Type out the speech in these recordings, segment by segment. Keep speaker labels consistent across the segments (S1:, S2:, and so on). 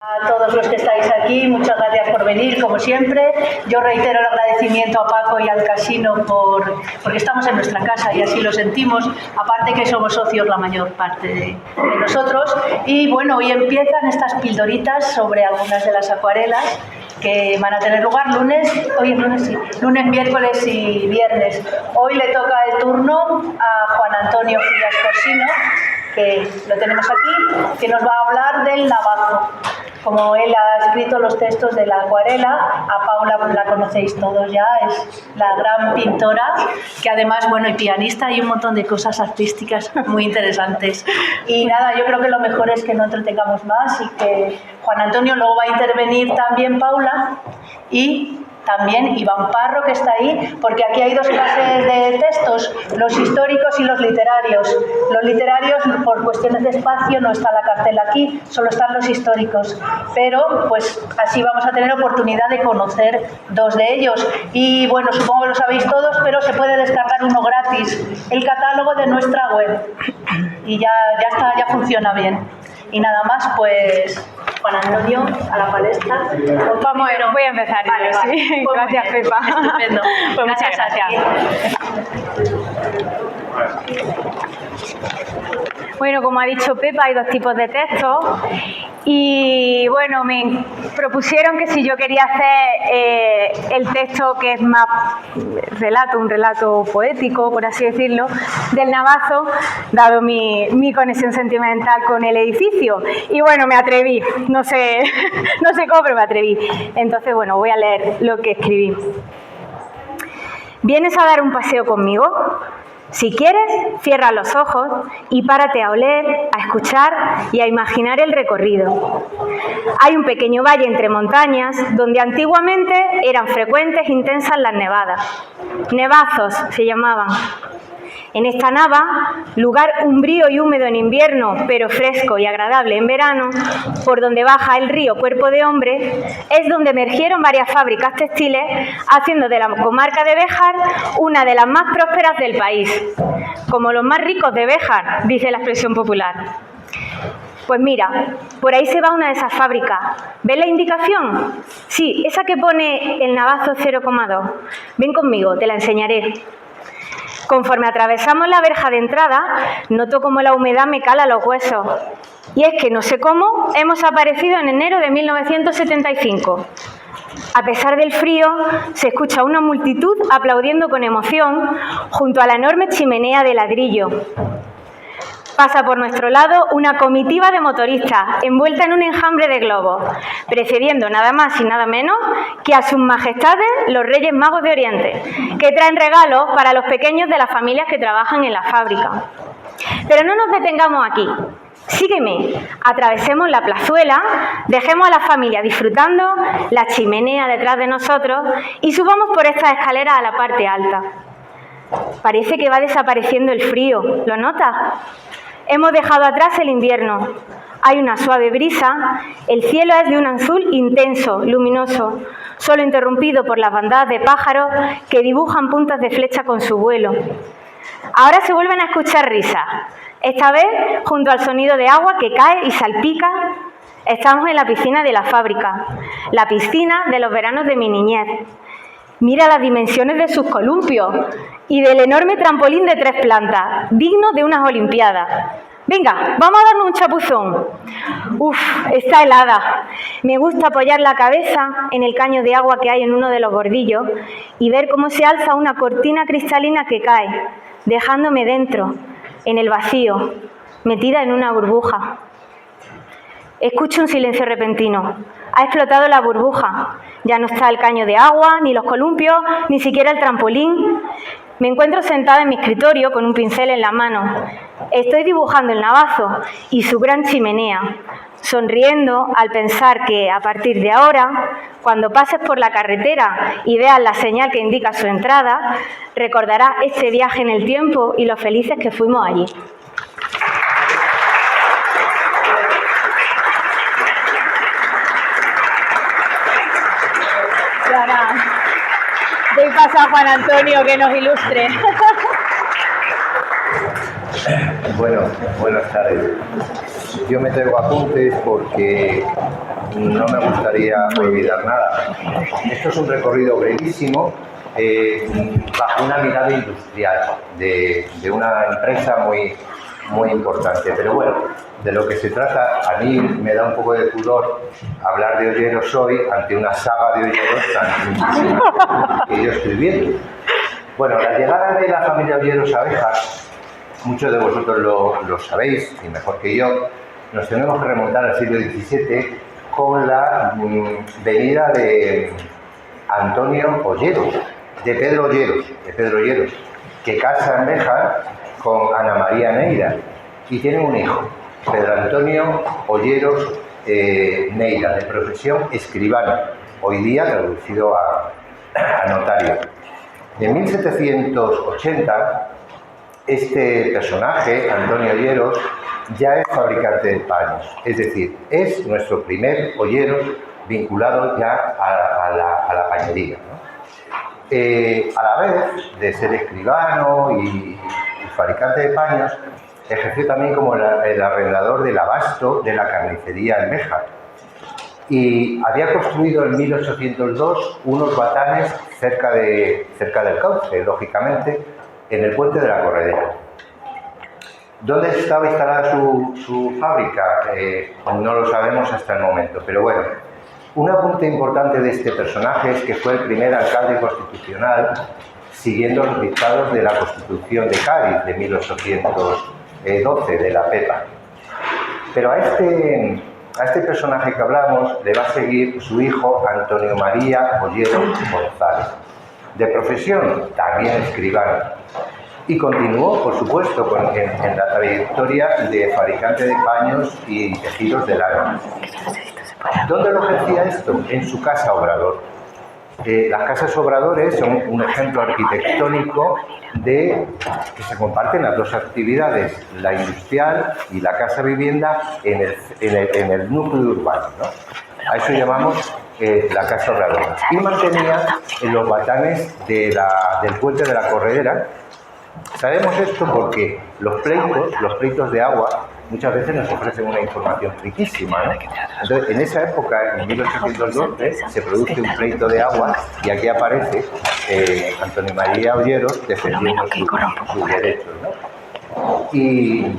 S1: A todos los que estáis aquí, muchas gracias por venir, como siempre. Yo reitero el agradecimiento a Paco y al Casino porque estamos en nuestra casa y así lo sentimos, aparte que somos socios la mayor parte de nosotros. Y bueno, hoy empiezan estas pildoritas sobre algunas de las acuarelas que van a tener lugar lunes, miércoles y viernes. Hoy le toca el turno a Juan Antonio Frías Corsino, que lo tenemos aquí, que nos va a hablar del navazo. Como él ha escrito los textos de la acuarela, a Paula la conocéis todos ya, es la gran pintora, que además, bueno, y pianista, y un montón de cosas artísticas muy interesantes. Y nada, yo creo que lo mejor es que no entretengamos más y que Juan Antonio luego va a intervenir también Paula y también Iván Parro, que está ahí, porque aquí hay dos clases de textos, los históricos y los literarios. Los literarios, por cuestiones de espacio, no está la cartela aquí, solo están los históricos. Pero, pues, así vamos a tener oportunidad de conocer dos de ellos. Y, bueno, supongo que lo sabéis todos, pero se puede descargar uno gratis, el catálogo de nuestra web. Y ya está, ya funciona bien. Y nada más, pues... Juan Antonio, a la palestra.
S2: Vamos, voy a empezar.
S1: Vale,
S2: yo,
S1: vale.
S2: sí.
S1: Pues
S2: Gracias,
S1: bien.
S2: Pepa.
S1: Estupendo.
S2: Pues muchas gracias. Bueno, como ha dicho Pepa, hay dos tipos de textos y bueno, me propusieron que si yo quería hacer el texto que es más un relato poético, por así decirlo, del navazo, dado mi conexión sentimental con el edificio. Y bueno, me atreví, no sé cómo, pero me atreví. Entonces, bueno, voy a leer lo que escribí. ¿Vienes a dar un paseo conmigo? Si quieres, cierra los ojos y párate a oler, a escuchar y a imaginar el recorrido. Hay un pequeño valle entre montañas donde antiguamente eran frecuentes e intensas las nevadas. Nevazos se llamaban. En esta nava, lugar umbrío y húmedo en invierno, pero fresco y agradable en verano, por donde baja el río Cuerpo de Hombre, es donde emergieron varias fábricas textiles, haciendo de la comarca de Béjar una de las más prósperas del país. Como los más ricos de Béjar, dice la expresión popular. Pues mira, por ahí se va una de esas fábricas. ¿Ves la indicación? Sí, esa que pone el navazo 0,2. Ven conmigo, te la enseñaré. Conforme atravesamos la verja de entrada, noto cómo la humedad me cala los huesos. Y es que no sé cómo hemos aparecido en enero de 1975. A pesar del frío, se escucha una multitud aplaudiendo con emoción junto a la enorme chimenea de ladrillo. Pasa por nuestro lado una comitiva de motoristas envuelta en un enjambre de globos, precediendo nada más y nada menos que a sus majestades los Reyes Magos de Oriente, que traen regalos para los pequeños de las familias que trabajan en la fábrica. Pero no nos detengamos aquí. Sígueme, atravesemos la plazuela, dejemos a la familia disfrutando, la chimenea detrás de nosotros y subamos por estas escaleras a la parte alta. Parece que va desapareciendo el frío, ¿lo notas? Hemos dejado atrás el invierno. Hay una suave brisa, el cielo es de un azul intenso, luminoso, solo interrumpido por las bandadas de pájaros que dibujan puntas de flecha con su vuelo. Ahora se vuelven a escuchar risas, esta vez junto al sonido de agua que cae y salpica. Estamos en la piscina de la fábrica, la piscina de los veranos de mi niñez. Mira las dimensiones de sus columpios y del enorme trampolín de 3 plantas, digno de unas olimpiadas. Venga, vamos a darnos un chapuzón. Uf, está helada. Me gusta apoyar la cabeza en el caño de agua que hay en uno de los bordillos y ver cómo se alza una cortina cristalina que cae, dejándome dentro, en el vacío, metida en una burbuja. Escucho un silencio repentino. Ha explotado la burbuja. Ya no está el caño de agua, ni los columpios, ni siquiera el trampolín. Me encuentro sentada en mi escritorio con un pincel en la mano. Estoy dibujando el navazo y su gran chimenea, sonriendo al pensar que, a partir de ahora, cuando pases por la carretera y veas la señal que indica su entrada, recordarás este viaje en el tiempo y lo felices que fuimos allí.
S3: Y ahora doy paso a Juan Antonio que nos ilustre. Bueno, buenas tardes. Yo me traigo apuntes porque no me gustaría olvidar nada. Esto es un recorrido brevísimo bajo una mirada industrial de una empresa muy importante. Pero bueno, de lo que se trata, a mí me da un poco de pudor hablar de Olleros hoy ante una saga de Olleros tan impresionante que yo estoy viendo. Bueno, la llegada de la familia Olleros a Béjar, muchos de vosotros lo sabéis, y mejor que yo, nos tenemos que remontar al siglo XVII con la venida de Antonio Olleros, de Pedro Olleros, que casa en Béjar con Ana María Neira y tienen un hijo, Pedro Antonio Olleros Neira, de profesión escribano, hoy día traducido a notario. En 1780, este personaje, Antonio Olleros, ya es fabricante de paños, es decir, es nuestro primer Olleros vinculado ya a la pañería, ¿no? A la vez de ser escribano y fabricante de paños, ejerció también como el arrendador del abasto de la carnicería en Béjar. Y había construido en 1802 unos batanes cerca del cauce, lógicamente, en el puente de la Corredera. ¿Dónde estaba instalada su fábrica? No lo sabemos hasta el momento, pero bueno. Un apunte importante de este personaje es que fue el primer alcalde constitucional siguiendo los dictados de la Constitución de Cádiz de 1812, de la Pepa. Pero a este personaje que hablamos le va a seguir su hijo Antonio María Olleros González, de profesión también escribano, y continuó, por supuesto, en la trayectoria de fabricante de paños y tejidos de lana. ¿Dónde lo ejercía esto? En su casa Obrador. Las casas obradores son un ejemplo arquitectónico de que se comparten las dos actividades, la industrial y la casa vivienda en el núcleo urbano, ¿no? A eso llamamos la casa obrador. Y mantenía en los batanes del puente de la Corredera. Sabemos esto porque los pleitos de agua muchas veces nos ofrecen una información riquísima, ¿no? Entonces, en esa época, en 1812, se produce un pleito de agua y aquí aparece Antonio María Olleros defendiendo sus derechos, ¿no? Y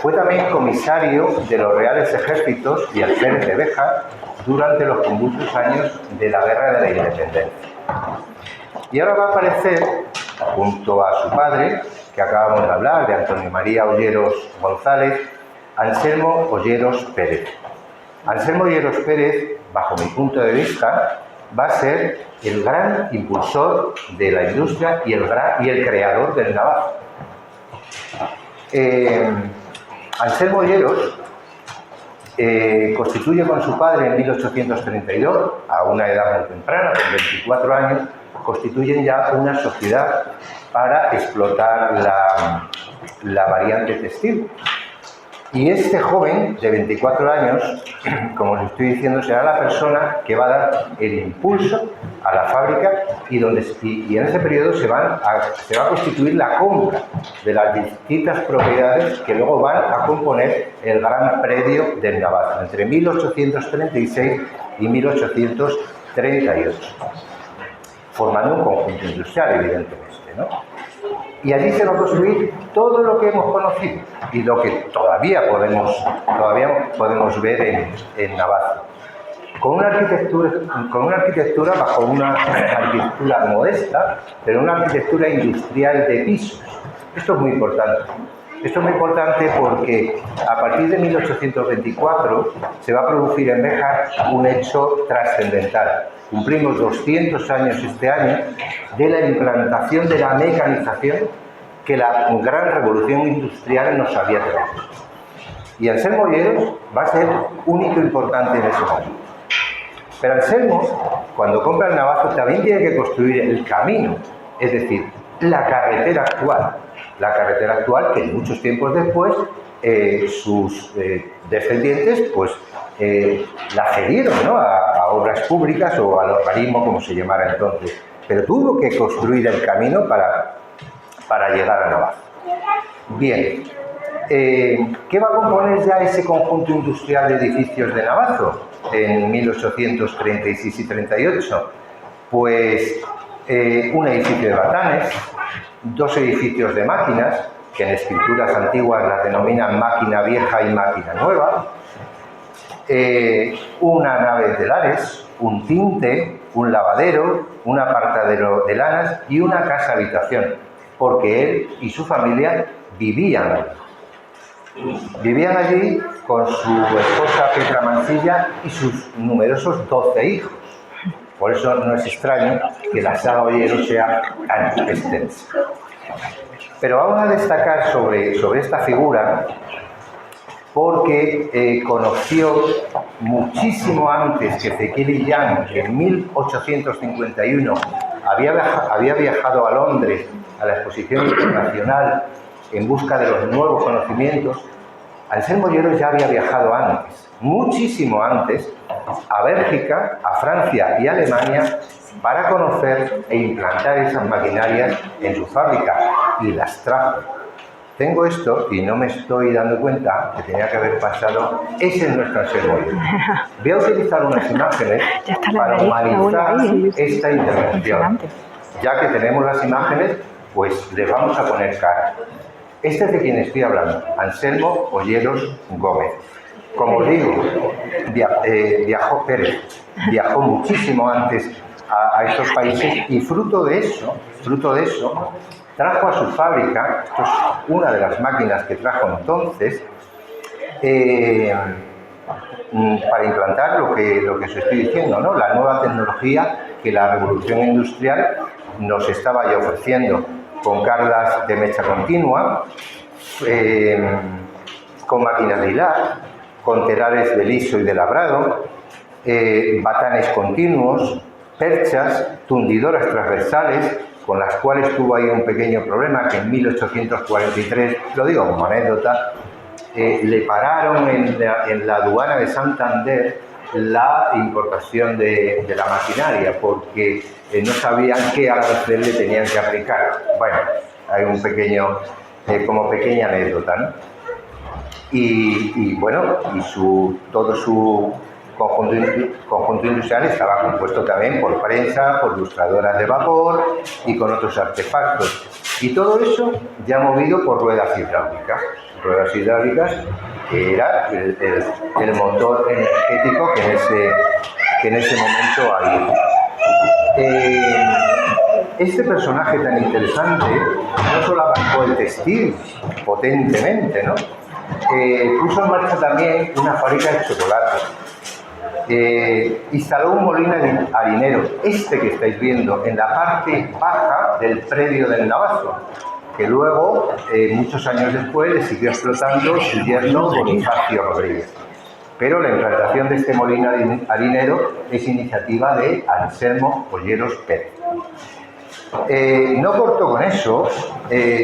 S3: fue también comisario de los Reales Ejércitos y alférez de Béjar durante los convulsos años de la Guerra de la Independencia. Y ahora va a aparecer, junto a su padre, que acabamos de hablar, de Antonio María Olleros González, Anselmo Olleros Pérez. Anselmo Olleros Pérez, bajo mi punto de vista, va a ser el gran impulsor de la industria y el creador del navajo. Anselmo Olleros constituye con su padre en 1832, a una edad muy temprana, con 24 años, constituyen ya una sociedad para explotar la variante textil. Y este joven de 24 años, como os estoy diciendo, será la persona que va a dar el impulso a la fábrica y en ese periodo se va a constituir la compra de las distintas propiedades que luego van a componer el gran predio del Navazo, entre 1836 y 1838. Formando un conjunto industrial, evidentemente, ¿no? Y allí se va a construir todo lo que hemos conocido y lo que todavía podemos ver en Navazo. Con una arquitectura bajo una arquitectura modesta, pero una arquitectura industrial de pisos. Esto es muy importante. Esto es muy importante porque a partir de 1824 se va a producir en Béjar un hecho trascendental. Cumplimos 200 años este año de la implantación de la mecanización que la gran revolución industrial nos había traído. Y Anselmo Olleros va a ser un hito importante en ese momento. Pero Anselmo, cuando compra el Navazo, también tiene que construir el camino, es decir, la carretera actual. La carretera actual que muchos tiempos después sus descendientes pues la cedieron, ¿no?, a obras públicas o al urbanismo, como se llamara entonces. Pero tuvo que construir el camino para llegar a Navazo. Bien, ¿qué va a componer ya ese conjunto industrial de edificios de Navazo en 1836 y 38? Pues un edificio de batanes, 2 edificios de máquinas, que en escrituras antiguas las denominan máquina vieja y máquina nueva, una nave de telares, un tinte, un lavadero, un apartadero de lanas y una casa habitación, porque él y su familia vivían allí con su esposa Petra Mansilla y sus numerosos 12 hijos. Por eso no es extraño que la saga Ollero sea tan extensa. Pero vamos a destacar sobre esta figura porque conoció muchísimo antes que Ezequiel Illán, que en 1851 había viajado a Londres a la exposición internacional en busca de los nuevos conocimientos. Anselmo Ollero ya había viajado antes, muchísimo antes, a Bélgica, a Francia y a Alemania para conocer e implantar esas maquinarias en su fábrica, y las trajo. Tengo esto y no me estoy dando cuenta que tenía que haber pasado. Ese es nuestro Anselmo Ollero. Voy a utilizar unas imágenes para humanizar esta intervención. Ya que tenemos las imágenes, pues les vamos a poner cara. Este es de quien estoy hablando, Anselmo Olleros Gómez. Como os digo, viajó muchísimo antes a estos países y fruto de eso, trajo a su fábrica, esto es una de las máquinas que trajo entonces, para implantar lo que os estoy diciendo, ¿no? La nueva tecnología que la revolución industrial nos estaba ya ofreciendo, con cargas de mecha continua, con máquinas de hilar, con telares de liso y de labrado, batanes continuos, perchas, tundidoras transversales, con las cuales tuvo ahí un pequeño problema, que en 1843, lo digo como anécdota, le pararon en la aduana de Santander la importación de la maquinaria, porque no sabían qué arancel le tenían que aplicar. Bueno, hay un pequeño, como pequeña anécdota, ¿no? Y bueno, todo su conjunto industrial estaba compuesto también por prensa, por lustradoras de vapor y con otros artefactos. Y todo eso ya movido por ruedas hidráulicas. Ruedas hidráulicas, que era el motor energético que en ese momento había. Este personaje tan interesante no solo abarcó el textil potentemente, ¿no? Puso en marcha también una fábrica de chocolate. Instaló un molino harinero, este que estáis viendo, en la parte baja del predio del Navazo, que luego, muchos años después, le siguió explotando su yerno Bonifacio Rodríguez. Pero la implantación de este molino harinero es iniciativa de Anselmo Olleros Pérez. No cortó con eso,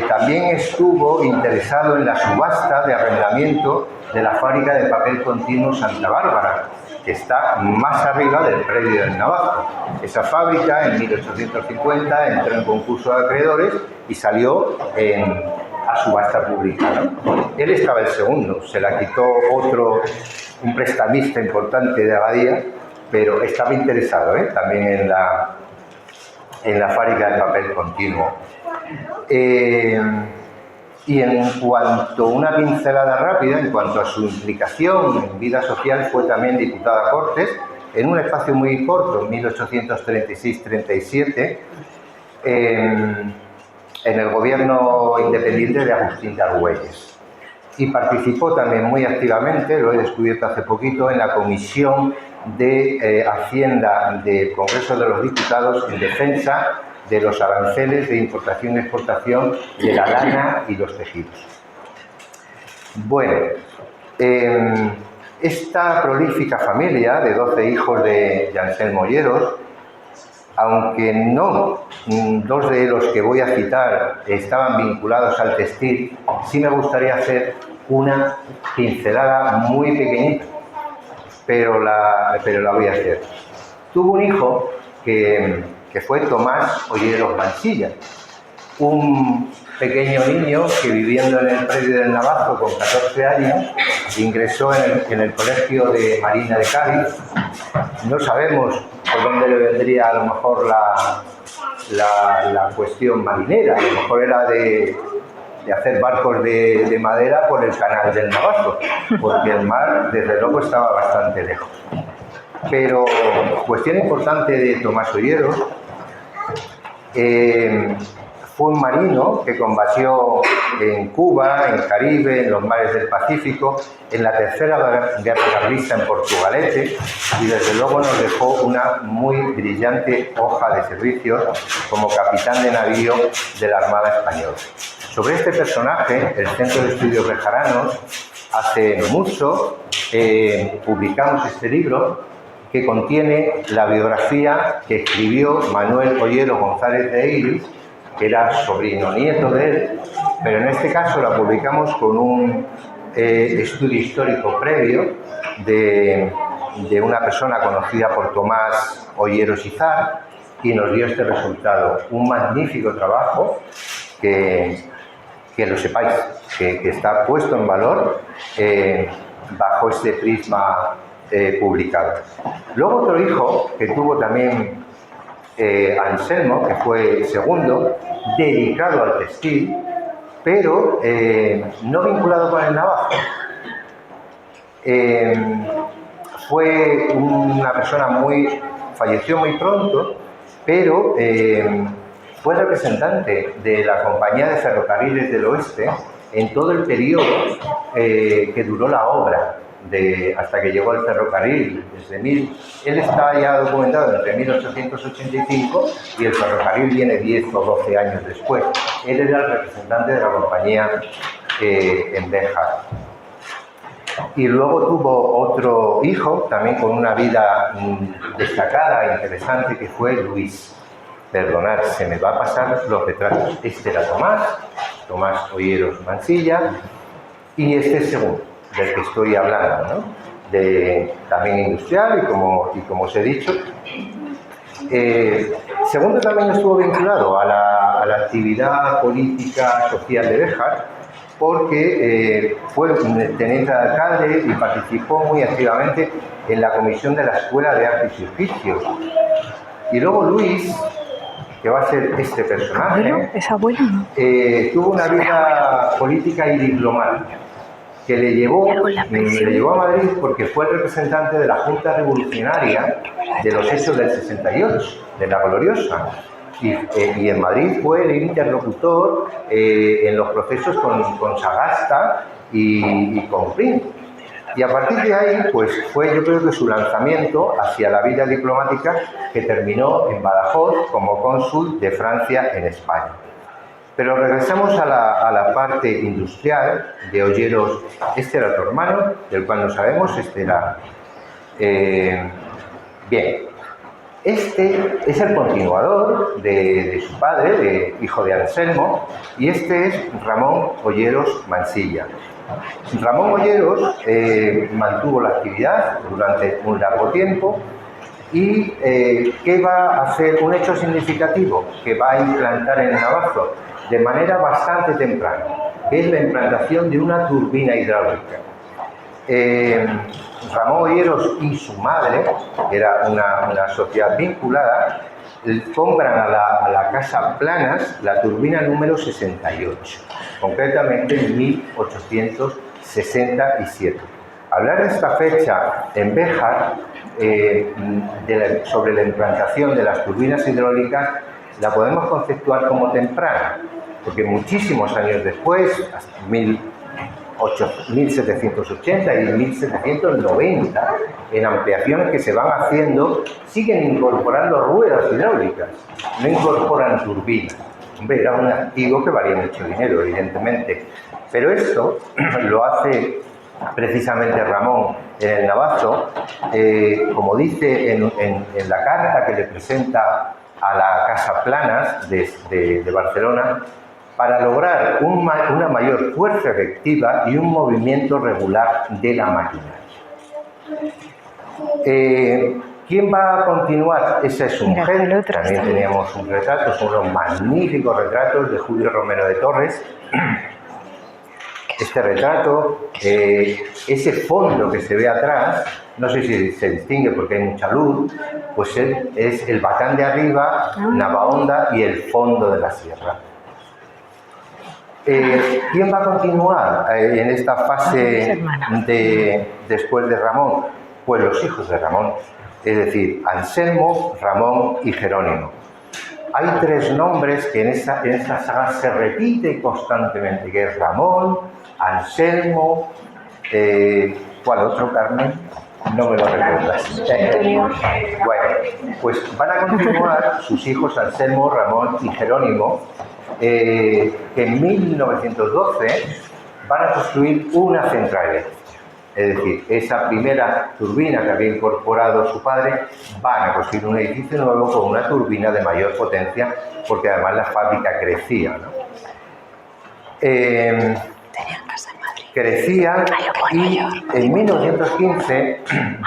S3: también estuvo interesado en la subasta de arrendamiento de la fábrica de papel continuo Santa Bárbara, que está más arriba del predio del Navazo. Esa fábrica en 1850 entró en concurso de acreedores y salió a subasta pública, ¿no? Él estaba el segundo, se la quitó un prestamista importante de Abadía, pero estaba interesado también en la fábrica de papel continuo. Y en cuanto a una pincelada rápida, en cuanto a su implicación en vida social, fue también diputado a Cortes en un espacio muy corto, en 1836-37, en el gobierno independiente de Agustín de Argüelles. Y participó también muy activamente, lo he descubierto hace poquito, en la Comisión de Hacienda del Congreso de los Diputados en defensa de los aranceles de importación y exportación de la lana y los tejidos. Bueno, esta prolífica familia de 12 hijos de Anselmo Olleros, aunque no 2 de los que voy a citar estaban vinculados al textil, sí me gustaría hacer una pincelada muy pequeñita, pero la voy a hacer. Tuvo un hijo que fue Tomás Olleros Mansilla, un pequeño niño que, viviendo en el predio del Navazo con 14 años, ingresó en el Colegio de Marina de Cádiz. No sabemos por dónde le vendría a lo mejor la cuestión marinera. A lo mejor era de hacer barcos de madera por el canal del Navazo, porque el mar, desde luego, estaba bastante lejos. Pero cuestión importante de Tomás Olleros, fue un marino que combatió en Cuba, en Caribe, en los mares del Pacífico, en la tercera guerra carlista en Portugalete, y desde luego nos dejó una muy brillante hoja de servicios como capitán de navío de la Armada Española. Sobre este personaje, el Centro de Estudios Bejaranos, hace mucho publicamos este libro que contiene la biografía que escribió Manuel Ollero González de Eiris, que era sobrino nieto de él, pero en este caso la publicamos con un estudio histórico previo de una persona conocida por Tomás Olleros Izar, y nos dio este resultado. Un magnífico trabajo que lo sepáis, que está puesto en valor bajo este prisma publicado. Luego otro hijo que tuvo también Anselmo, que fue segundo, dedicado al textil, pero no vinculado con el Navazo. Fue una persona falleció muy pronto, pero fue representante de la Compañía de Ferrocarriles del Oeste en todo el periodo que duró la obra, hasta que llegó el ferrocarril. Él está ya documentado entre 1885 y el ferrocarril viene 10 o 12 años después. Él era el representante de la compañía en Béjar. Y luego tuvo otro hijo, también con una vida destacada e interesante, que fue Luis. Perdonad, se me va a pasar los retratos. Este era Tomás Olleros Mansilla, y este es segundo, del que estoy hablando, ¿no? También industrial, y como os he dicho. Segundo también estuvo vinculado a la actividad política social de Béjar, porque fue teniente de alcalde y participó muy activamente en la comisión de la Escuela de Artes y Oficios. Y luego Luis, que va a ser este personaje, tuvo una vida política y diplomática que le llevó a Madrid porque fue el representante de la Junta Revolucionaria de los hechos del 68, de la Gloriosa. Y en Madrid fue el interlocutor en los procesos con Sagasta y con Prim. Y a partir de ahí, pues fue, yo creo que su lanzamiento hacia la vida diplomática, que terminó en Badajoz como cónsul de Francia en España. Pero regresamos a la parte industrial de Olleros. Este era otro hermano, del cual no sabemos, este era... bien, este es el continuador de su padre, hijo de Anselmo, y este es Ramón Olleros Mansilla. Ramón Olleros mantuvo la actividad durante un largo tiempo y ¿qué va a hacer? Un hecho significativo que va a implantar en el Navazo de manera bastante temprana, que es la implantación de una turbina hidráulica. Ramón Olleros y su madre, que era una sociedad vinculada, compran a la Casa Planas la turbina número 68, concretamente en 1867. Hablar de esta fecha en Béjar, sobre la implantación de las turbinas hidráulicas, la podemos conceptuar como temprana, porque muchísimos años después, hasta 1780 y 1790, en ampliaciones que se van haciendo, siguen incorporando ruedas hidráulicas, no incorporan turbinas. Hombre, era un activo que valía mucho dinero, evidentemente. Pero esto lo hace precisamente Ramón en el Navazo, como dice en la carta que le presenta a la Casa Planas de Barcelona, para lograr una mayor fuerza efectiva y un movimiento regular de la maquinaria. ¿Quién va a continuar? Esa es su mujer. También teníamos un retrato, son unos magníficos retratos de Julio Romero de Torres. Este retrato, ese fondo que se ve atrás, no sé si se distingue porque hay mucha luz, pues es el Batán de arriba, Navahonda y el fondo de la sierra. ¿Quién va a continuar en esta fase después de Ramón? Pues los hijos de Ramón, es decir, Anselmo, Ramón y Jerónimo. Hay tres nombres que en esta saga se repiten constantemente, que es Ramón, Anselmo, ¿cuál otro, Carmen? No me lo recuerdas. Bueno, pues van a continuar sus hijos Anselmo, Ramón y Jerónimo, que en 1912 van a construir una central eléctrica. Es decir, esa primera turbina que había incorporado su padre, van a construir un edificio nuevo con una turbina de mayor potencia, porque además la fábrica crecía, ¿no? Crecía y en 1915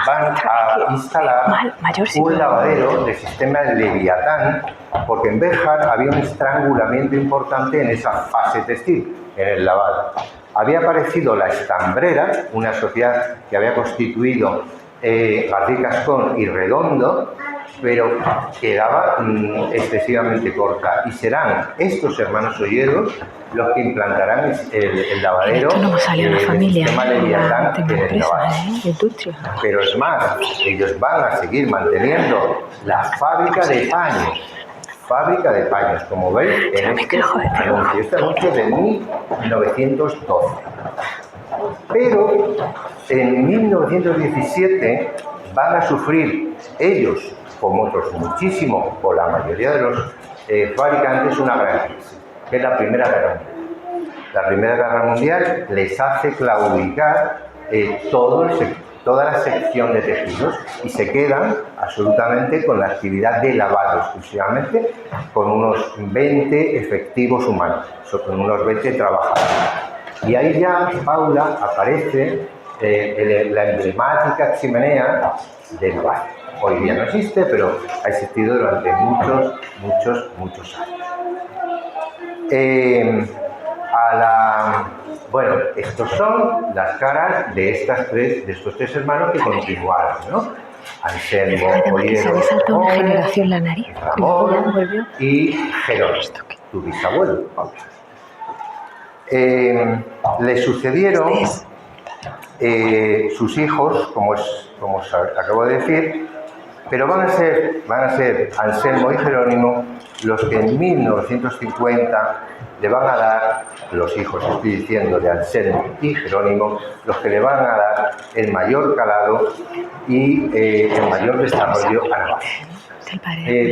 S3: van a instalar un lavadero de sistema de Leviatán, porque en Béjar había un estrangulamiento importante en esa fase textil, en el lavado. Había aparecido la Estambrera, una sociedad que había constituido García Cascón y Redondo, pero quedaba excesivamente corta. Y serán estos hermanos Olleros los que implantarán el lavadero del sistema Leviatán en el lavado. Pero es más, ellos van a seguir manteniendo la fábrica de paños. Fábrica de paños, como veis en este anuncio de 1912. Pero en 1917 van a sufrir ellos, como otros muchísimo, o la mayoría de los fabricantes, una gran crisis, que es la Primera Guerra Mundial. La Primera Guerra Mundial les hace claudicar toda la sección de tejidos y se quedan absolutamente con la actividad de lavado exclusivamente, con unos 20 efectivos humanos, con unos 20 trabajadores. Y ahí ya, Paula, aparece la emblemática chimenea del Valle. Hoy día no existe, pero ha existido durante muchos años. Bueno, estos son las caras de estos tres hermanos que continuaron, ¿no? Anselmo, Ollero, Ramón y Jerónimo, tu bisabuelo, Paula. Le sucedieron sus hijos, como os acabo de decir, pero van a ser Anselmo y Jerónimo los que en 1950 le van a dar, los hijos estoy diciendo de Anselmo y Jerónimo, los que le van a dar el mayor calado y el mayor desarrollo a Navarra.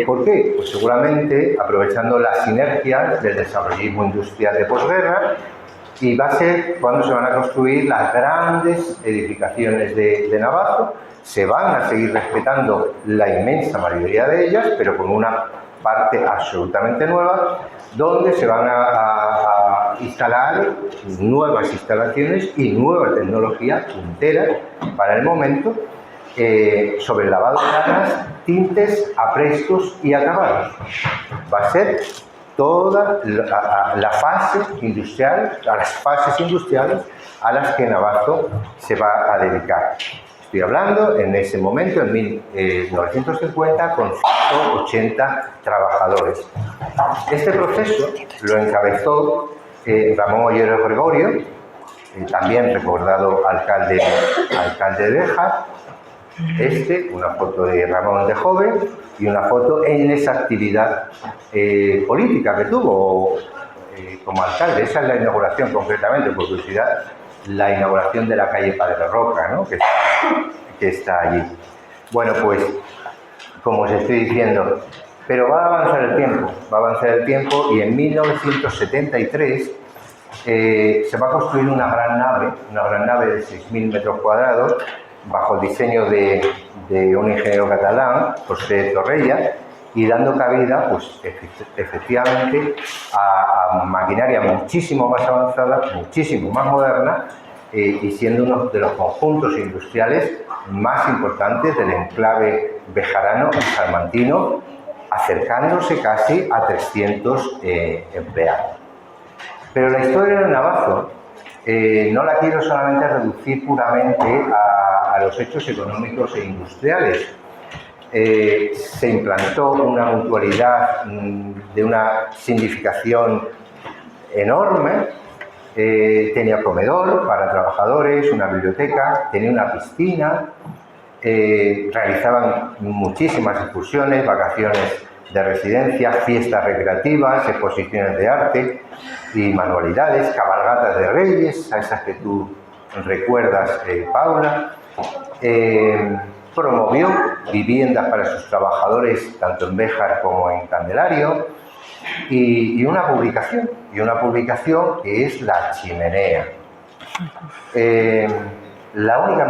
S3: ¿Por qué? Pues seguramente aprovechando las sinergias del desarrollismo industrial de posguerra, y va a ser cuando se van a construir las grandes edificaciones de Navarro. Se van a seguir respetando la inmensa mayoría de ellas, pero con una parte absolutamente nueva, donde se van a instalar nuevas instalaciones y nueva tecnología puntera para el momento, sobre el lavado de lanas, tintes, aprestos y acabados. Va a ser toda la fase industrial, a las fases industriales a las que Navarro se va a dedicar. Estoy hablando en ese momento, en 1950, con 180 trabajadores. Este proceso lo encabezó Ramón Ollero Gregorio, también recordado alcalde de Béjar. Una foto de Ramón de joven y una foto en esa actividad política que tuvo como alcalde. Esa es la inauguración concretamente, por curiosidad, la inauguración de la calle Padre Roca, ¿no? que está allí. Bueno, pues, como os estoy diciendo, pero va a avanzar el tiempo y en 1973 se va a construir una gran nave de 6.000 metros cuadrados, bajo el diseño de un ingeniero catalán, José Torrella, y dando cabida, pues efectivamente, a maquinaria muchísimo más avanzada, muchísimo más moderna, y siendo uno de los conjuntos industriales más importantes del enclave bejarano y salmantino, acercándose casi a 300 empleados. Pero la historia del Navazo no la quiero solamente reducir puramente a los hechos económicos e industriales. Se implantó una mutualidad de una significación enorme. Tenía comedor para trabajadores, una biblioteca, tenía una piscina, realizaban muchísimas excursiones, vacaciones de residencia, fiestas recreativas, exposiciones de arte y manualidades, cabalgatas de reyes, a esas que tú recuerdas, Paula. Promovió viviendas para sus trabajadores tanto en Béjar como en Candelario y una publicación que es La Chimenea. La única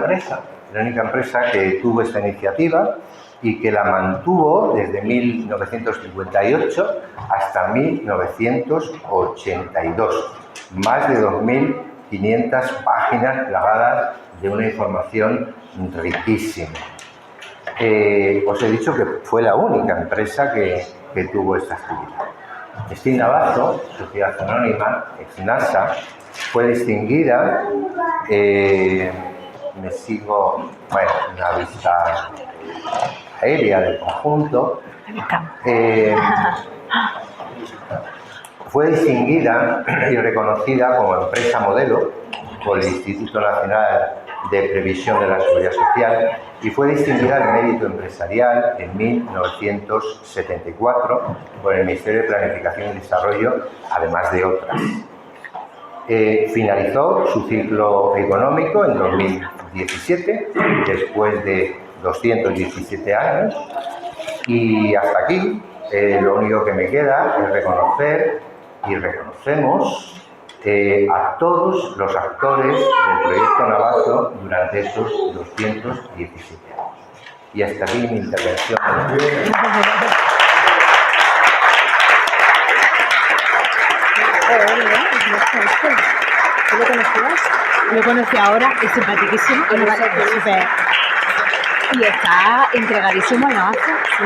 S3: empresa que tuvo esta iniciativa y que la mantuvo desde 1958 hasta 1982. Más de 2.500 páginas plagadas de una información riquísima. Os he dicho que fue la única empresa que tuvo esta actividad. Steam Navazo, Sociedad Anónima, ex NASA, fue distinguida, una vista aérea del conjunto, fue distinguida y reconocida como empresa modelo por el Instituto Nacional de Previsión de la Seguridad Social y fue distinguida al mérito empresarial en 1974 por el Ministerio de Planificación y Desarrollo, además de otras. Finalizó su ciclo económico en 2017, después de 217 años, y hasta aquí lo único que me queda es reconocer y reconocemos a todos los actores del proyecto Navazo durante esos 217 años. Y hasta aquí mi intervención.
S4: ¿Lo conocías? Lo conocí ahora, es simpaticísimo y está entregadísimo al Navazo, ¿sí?